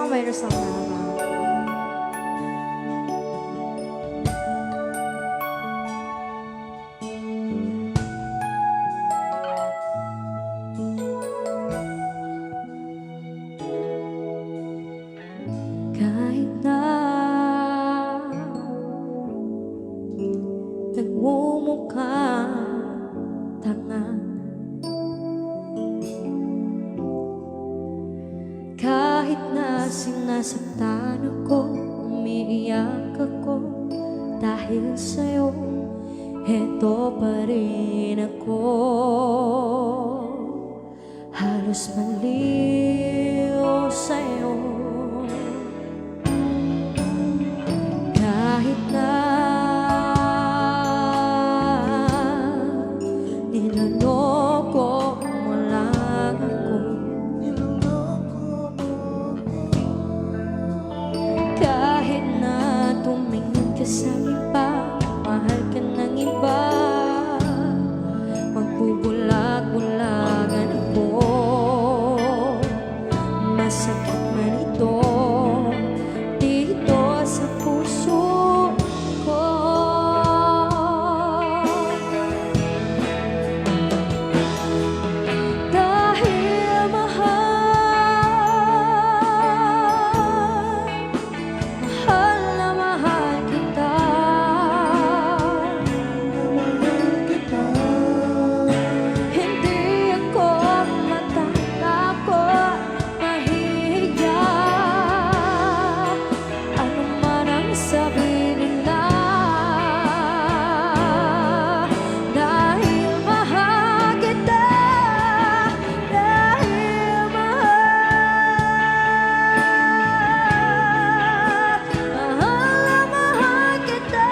mayroon sa mga kahit na nagmumukha tanga, kahit na sinasaktan ako, umiiyak ako dahil sa'yo, heto pa rin ako. Halos maliw sa'yo, kahit na niloloko mo lang ako, kahit na tumingin ka sa iba, mahal ka ng iba, magbubulag-bulagan ako. Masakit man ito dito sa puso ko. Dahil mahal na mahal kita. Hindi ako matatakot, mahihiya, ano man ang sabihin nila. Dahil mahal kita, dahil mahal kita.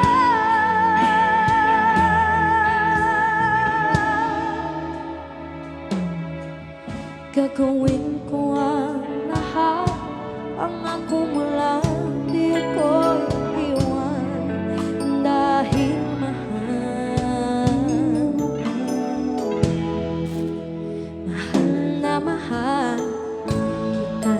Gagawin ko ang lahat, pangako mo lang di ako iwan. Dahil mahal na mahal kita.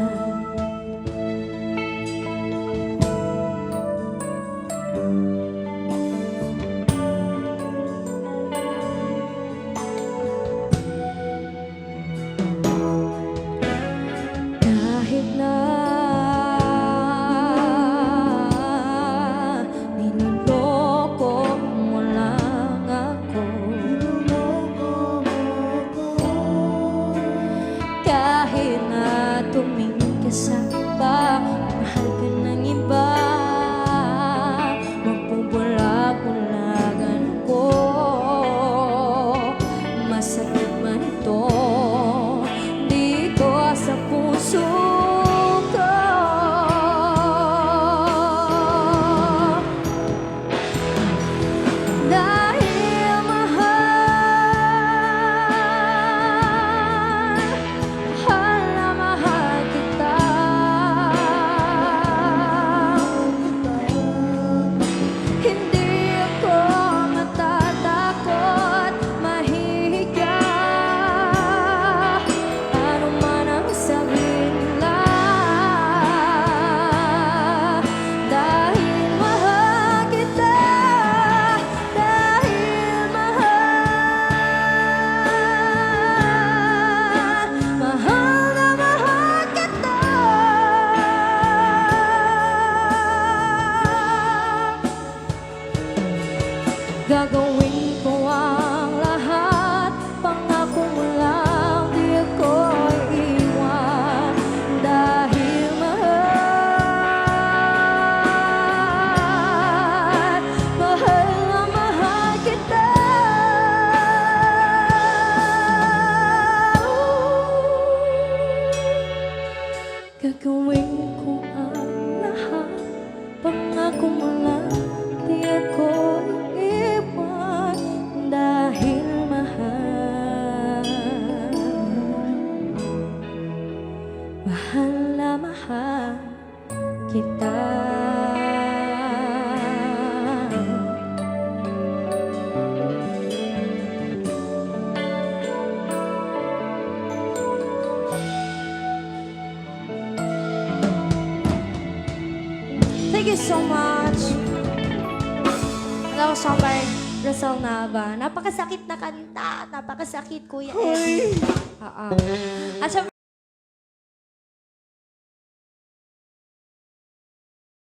Kahit na niloloko mo lang ako, kahit na tumingin ka sa iba, mahal ka ng iba, magbubulag-bulagan ako. Masakit man ito dito sa puso ko. Dahil mahal na mahal kita. Hindi ako matatakot, mahihiya, ano man ang sabihin nila. Dahil mahal kita, dahil mahal na mahal kita. Gagawin ko ang lahat, pangako mo lang di ako iiwan. Dahil mahal na mahal kita. Gagawin ko ang lahat, pangako mo lang di ako iiwan. Dahil mahal na mahal kita. you so much. Hello, Summer Rosal Nava. Napakasakit na kanta. Napakasakit, Kuya Ed. Oo. At syempre,